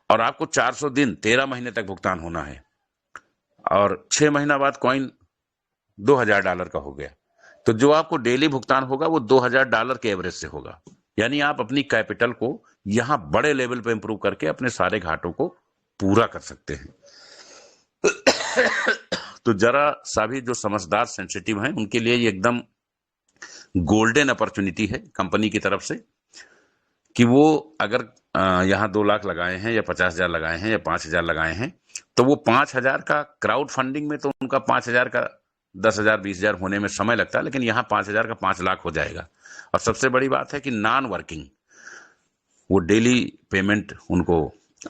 और आपको 400 दिन 13 महीने तक भुगतान होना है और 6 महीना बाद कॉइन $2000 का हो गया, तो जो आपको डेली भुगतान होगा वो $2000 के एवरेज से होगा। यानी आप अपनी कैपिटल को यहां बड़े लेवल पे इंप्रूव करके अपने सारे घाटों को पूरा कर सकते हैं। तो जरा सा भी जो समझदार सेंसिटिव हैं उनके लिए ये एकदम गोल्डन अपॉर्चुनिटी है कंपनी की तरफ से कि वो अगर यहाँ 2 लाख लगाए हैं या 50,000 लगाए हैं या 5,000 लगाए हैं, तो वो 5,000 का क्राउड फंडिंग में तो उनका 5,000 का 10,000 20,000 होने में समय लगता है, लेकिन यहाँ 5,000 का 5 लाख हो जाएगा। और सबसे बड़ी बात है कि नॉन वर्किंग वो डेली पेमेंट उनको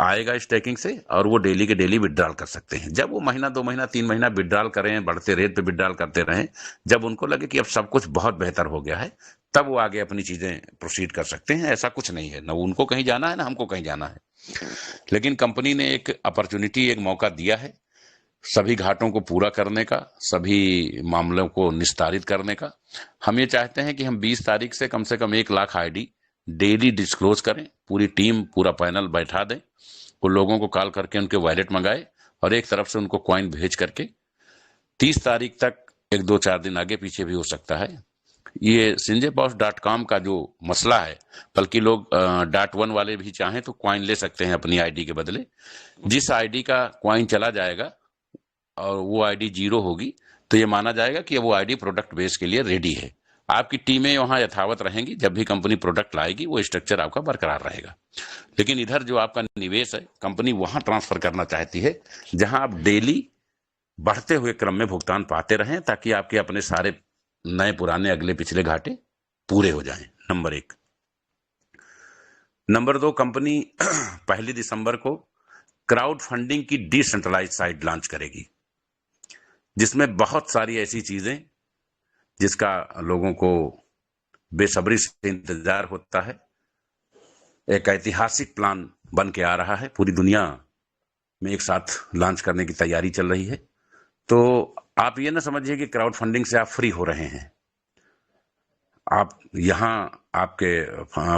आएगा स्टेकिंग से और वो डेली के डेली विड्रॉल कर सकते हैं। जब वो महीना 2 महीना 3 महीना विड्रॉल करें, बढ़ते रेट पे विड्रॉल करते रहें, जब उनको लगे कि अब सब कुछ बहुत बेहतर हो गया है, तब वो आगे अपनी चीजें प्रोसीड कर सकते हैं। ऐसा कुछ नहीं है, ना उनको कहीं जाना है ना हमको कहीं जाना है, लेकिन कंपनी ने एक अपॉर्चुनिटी, एक मौका दिया है सभी घाटों को पूरा करने का, सभी मामलों को निस्तारित करने का। हम ये चाहते हैं कि हम 20 तारीख से कम 1 लाख आईडी डेली डिस्क्लोज करें, पूरी टीम पूरा पैनल बैठा दें, वो लोगों को कॉल करके उनके वॉलेट मंगाए और एक तरफ से उनको कॉइन भेज करके 30 तारीख तक, 1-2-4 दिन आगे पीछे भी हो सकता है। ये sinjayboss.com का जो मसला है, बल्कि लोग .1 वाले भी चाहें तो क्वाइन ले सकते हैं अपनी आईडी के बदले। जिस आईडी का क्वाइन चला जाएगा और वो आईडी 0 होगी तो ये माना जाएगा कि वो आईडी प्रोडक्ट बेस के लिए रेडी है। आपकी टीमें वहां यथावत रहेंगी, जब भी कंपनी प्रोडक्ट लाएगी वो स्ट्रक्चर आपका बरकरार रहेगा। लेकिन इधर जो आपका निवेश है कंपनी वहां ट्रांसफर करना चाहती है जहां आप डेली बढ़ते हुए क्रम में भुगतान पाते रहें, ताकि आपके अपने सारे नए पुराने अगले पिछले घाटे पूरे हो जाएं। नंबर 1। नंबर 2, कंपनी 1 दिसंबर को क्राउड फंडिंग की डिसेंट्रलाइज साइट लॉन्च करेगी, जिसमें बहुत सारी ऐसी चीजें जिसका लोगों को बेसब्री से इंतजार होता है। एक ऐतिहासिक प्लान बन के आ रहा है, पूरी दुनिया में एक साथ लॉन्च करने की तैयारी चल रही है। तो आप ये ना समझिए कि क्राउड फंडिंग से आप फ्री हो रहे हैं। आप यहाँ आपके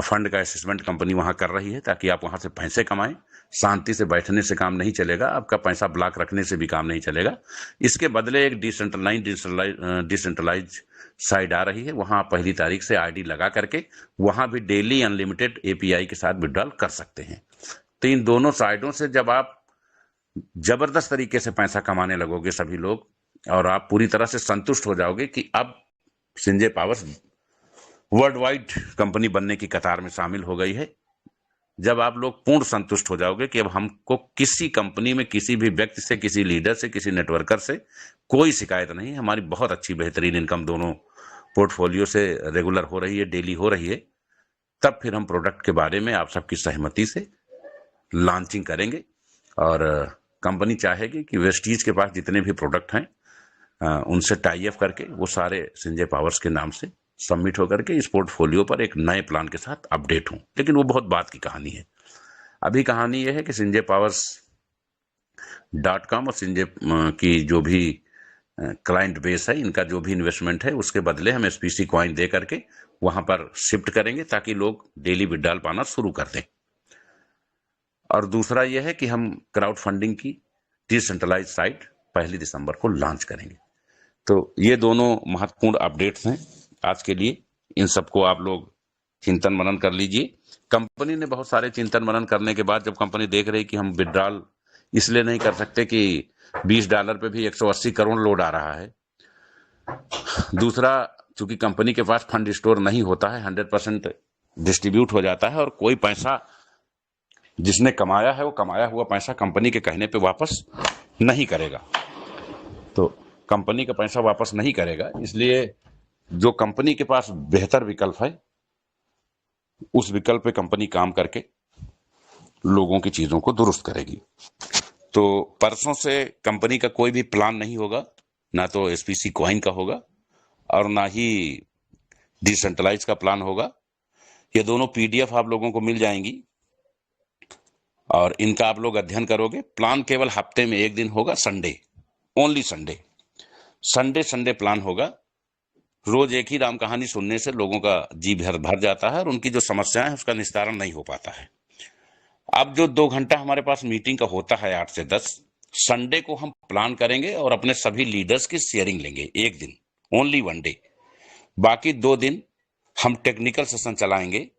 फंड का असेसमेंट कंपनी वहाँ कर रही है ताकि आप वहाँ से पैसे कमाएं। शांति से बैठने से काम नहीं चलेगा, आपका पैसा ब्लॉक रखने से भी काम नहीं चलेगा। इसके बदले एक डिसेंट्रलाइज साइट आ रही है, वहाँ आप 1 तारीख से आईडी लगा करके वहाँ भी डेली अनलिमिटेड एपीआई के साथ विड्रॉल कर सकते हैं। तो इन दोनों साइटों से जब आप जबरदस्त तरीके से पैसा कमाने लगोगे सभी लोग, और आप पूरी तरह से संतुष्ट हो जाओगे कि अब Sanjay powers world wide company बनने की कतार में शामिल हो गई है। जब आप लोग पूर्ण संतुष्ट हो जाओगे कि अब हमको किसी कंपनी में किसी भी व्यक्ति से, किसी लीडर से, किसी नेटवर्कर से कोई शिकायत नहीं, हमारी बहुत अच्छी बेहतरीन इनकम दोनों पोर्टफोलियो से रेगुलर हो रही है, डेली हो रही है, तब फिर हम प्रोडक्ट के बारे में आप सबकी सहमति से लॉन्चिंग करेंगे। और कंपनी चाहेगी कि वेस्टीज के पास जितने भी प्रोडक्ट हैं उनसे टाई अप करके वो सारे संजय पावर्स के नाम से सबमिट होकर के इस पोर्टफोलियो पर एक नए प्लान के साथ अपडेट हों। लेकिन वो बहुत बात की कहानी है। अभी कहानी यह है कि संजय पावर्स .com और संजय की जो भी क्लाइंट बेस है, इनका जो भी इन्वेस्टमेंट है, उसके बदले हम एसपीसी कॉइन दे करके वहां पर शिफ्ट करेंगे ताकि लोग डेली विड्रॉल पाना शुरू कर दें। और दूसरा यह है कि हम क्राउड फंडिंग की डिसेंट्रलाइज साइट 1 दिसंबर को लॉन्च करेंगे। तो ये दोनों महत्वपूर्ण अपडेट्स हैं आज के लिए। इन सबको आप लोग चिंतन मनन कर लीजिए। कंपनी ने बहुत सारे चिंतन मनन करने के बाद जब कंपनी देख रही कि हम विड्रॉल इसलिए नहीं कर सकते कि $20 पे भी 180 करोड़ लोड आ रहा है, दूसरा चूंकि कंपनी के पास फंड स्टोर नहीं होता है, 100% डिस्ट्रीब्यूट हो जाता है और कोई पैसा जिसने कमाया है वो कमाया हुआ पैसा कंपनी के कहने पे वापस नहीं करेगा। तो कंपनी का पैसा वापस नहीं करेगा, इसलिए जो कंपनी के पास बेहतर विकल्प है उस विकल्प पे कंपनी काम करके लोगों की चीजों को दुरुस्त करेगी। तो परसों से कंपनी का कोई भी प्लान नहीं होगा, ना तो एसपीसी कॉइन का होगा और ना ही डिसेंट्रलाइज का प्लान होगा। ये दोनों पीडीएफ आप लोगों को मिल जाएंगी और इनका आप लोग अध्ययन करोगे। प्लान केवल हफ्ते में एक दिन होगा, Sunday, only Sunday, Sunday plan होगा। रोज एक ही राम कहानी सुनने से लोगों का जी भर जाता है और उनकी जो समस्याएं हैं उसका निस्तारण नहीं हो पाता है। अब जो 2 घंटा हमारे पास मीटिंग का होता है 8 से 10, संडे को हम प्लान करेंगे और अपने सभी लीडर्स की शेयरिंग लेंगे, एक दिन, ओनली 1 डे। बाकी 2 दिन हम टेक्निकल सेशन चलाएंगे।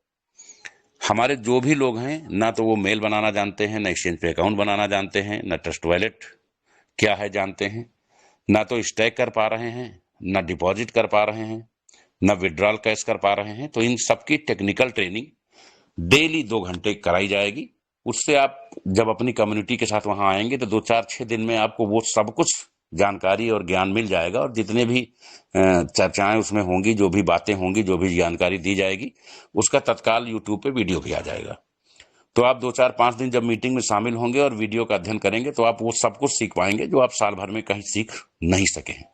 हमारे जो भी लोग हैं, ना तो वो मेल बनाना जानते हैं, ना एक्सचेंज पे अकाउंट बनाना जानते हैं, ना ट्रस्ट वॉलेट क्या है जानते हैं, ना तो स्टैक कर पा रहे हैं, ना डिपॉजिट कर पा रहे हैं, ना विड्रॉल कैश कर पा रहे हैं, तो इन सबकी टेक्निकल ट्रेनिंग डेली 2 घंटे कराई जाएगी। उससे आप जब अपनी कम्युनिटी के साथ वहां आएंगे तो 2-4-6 दिन में आपको वो सब कुछ जानकारी और ज्ञान मिल जाएगा और जितने भी चर्चाएं उसमें होंगी, जो भी बातें होंगी, जो भी जानकारी दी जाएगी, उसका तत्काल यूट्यूब पे वीडियो भी आ जाएगा। तो आप 2-4-5 दिन जब मीटिंग में शामिल होंगे और वीडियो का अध्ययन करेंगे तो आप वो सब कुछ सीख पाएंगे जो आप साल भर में कहीं सीख नहीं सके हैं।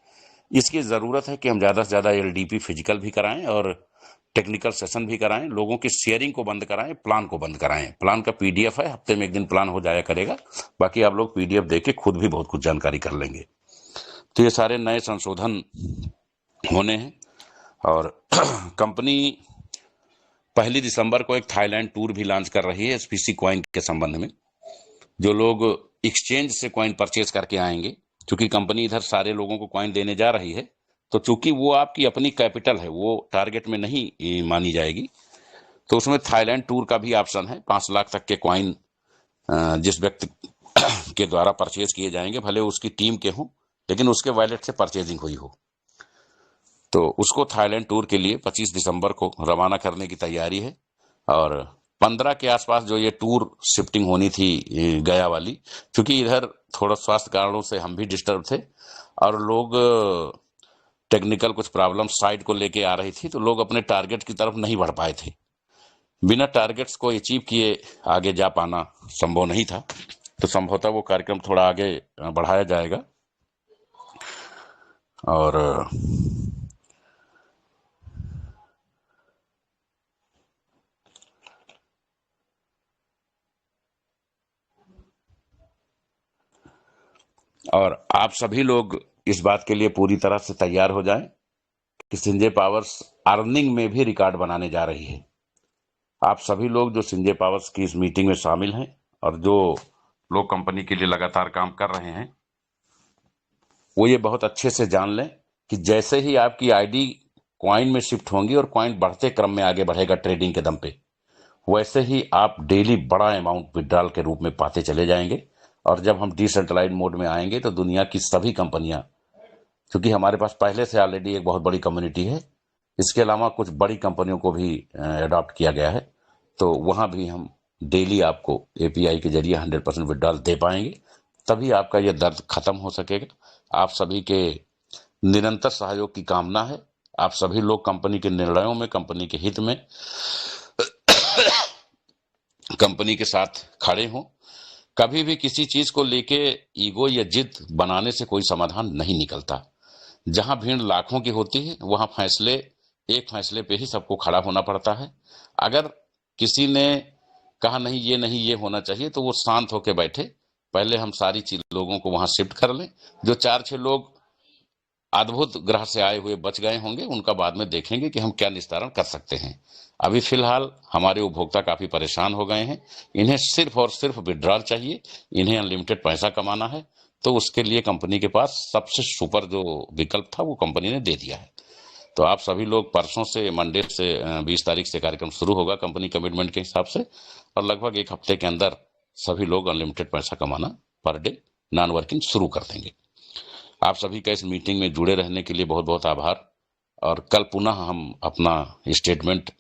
इसकी जरूरत है कि हम ज्यादा से ज्यादा एलडीपी फिजिकल भी कराएं और टेक्निकल सेशन भी कराएं, लोगों की शेयरिंग को बंद कराएं, प्लान को बंद कराएं। प्लान का पीडीएफ है, हफ्ते में एक दिन प्लान हो जाया करेगा, बाकी आप लोग पीडीएफ देके खुद भी बहुत कुछ जानकारी कर लेंगे। तो ये सारे नए संशोधन होने हैं और कंपनी 1 दिसंबर को एक थाईलैंड टूर भी लॉन्च कर रही है एसपीसी कॉइन के संबंध में। जो लोग एक्सचेंज से कॉइन परचेज करके आएंगे, क्योंकि कंपनी इधर सारे लोगों को कॉइन देने जा रही है, तो चूंकि वो आपकी अपनी कैपिटल है, वो टारगेट में नहीं मानी जाएगी, तो उसमें थाईलैंड टूर का भी ऑप्शन है। 5 लाख तक के कॉइन जिस व्यक्ति के द्वारा परचेज किए जाएंगे, भले उसकी टीम के हों, लेकिन उसके वॉलेट से परचेजिंग हुई हो, तो उसको थाईलैंड टूर के लिए 25 दिसंबर को रवाना करने की तैयारी है। और 15 के आसपास जो ये टूर शिफ्टिंग होनी थी गया वाली, क्योंकि इधर थोड़ा स्वास्थ्य कारणों से हम भी डिस्टर्ब थे और लोग टेक्निकल कुछ प्रॉब्लम साइट को लेके आ रही थी, तो लोग अपने टारगेट की तरफ नहीं बढ़ पाए थे। बिना टारगेट्स को अचीव किए आगे जा पाना संभव नहीं था, तो संभवतः वो कार्यक्रम थोड़ा आगे बढ़ाया जाएगा। और और आप सभी लोग इस बात के लिए पूरी तरह से तैयार हो जाएं कि संजय पावर्स अर्निंग में भी रिकॉर्ड बनाने जा रही है। आप सभी लोग जो संजय पावर्स की इस मीटिंग में शामिल हैं और जो लोग कंपनी के लिए लगातार काम कर रहे हैं, वो ये बहुत अच्छे से जान लें कि जैसे ही आपकी आईडी कॉइन में शिफ्ट होंगी और कॉइन बढ़ते क्रम में आगे बढ़ेगा ट्रेडिंग के दम पे, वैसे ही आप डेली बड़ा अमाउंट विड्रॉल के रूप में पाते चले जाएंगे। और जब हम डिसेंट्रलाइज मोड में आएंगे तो दुनिया की सभी कंपनियां, क्योंकि हमारे पास पहले से ऑलरेडी एक बहुत बड़ी कम्युनिटी है, इसके अलावा कुछ बड़ी कंपनियों को भी अडॉप्ट किया गया है, तो वहां भी हम डेली आपको एपीआई के जरिए 100% विड्रॉल दे पाएंगे। तभी आपका यह दर्द खत्म हो सकेगा। आप सभी के निरंतर सहयोग की कामना है। आप सभी लोग कंपनी के निर्णयों में, कंपनी के हित में कंपनी के साथ खड़े हों। कभी भी किसी चीज को लेके ईगो या जिद बनाने से कोई समाधान नहीं निकलता। जहां भीड़ लाखों की होती है, वहां एक फैसले पे ही सबको खड़ा होना पड़ता है। अगर किसी ने कहा नहीं ये होना चाहिए, तो वो शांत होकर बैठे, पहले हम सारी चीज लोगों को वहां शिफ्ट कर लें। जो 4-6 लोग अद्भुत ग्रह से आए हुए बच गए होंगे, उनका बाद में देखेंगे कि हम क्या निस्तारण कर सकते हैं। अभी फिलहाल हमारे उपभोक्ता काफी परेशान हो गए हैं। इन्हें सिर्फ और सिर्फ विड्रॉल चाहिए, इन्हें अनलिमिटेड पैसा कमाना है। तो उसके लिए कंपनी के पास सबसे सुपर जो विकल्प था वो कंपनी ने दे दिया है। तो आप सभी लोग परसों से, मंडे से 20 तारीख से कार्यक्रम शुरू होगा कंपनी कमिटमेंट के हिसाब से, और लगभग एक हफ्ते के अंदर सभी लोग अनलिमिटेड पैसा कमाना पर डे नॉन वर्किंग शुरू कर देंगे। आप सभी का इस मीटिंग में जुड़े रहने के लिए बहुत बहुत आभार। और कल पुनः हम अपना स्टेटमेंट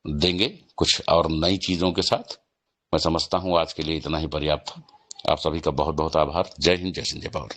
देंगे कुछ और नई चीजों के साथ। मैं समझता हूं आज के लिए इतना ही पर्याप्त था। आप सभी का बहुत बहुत आभार। जय हिंद, जय संजय पावर।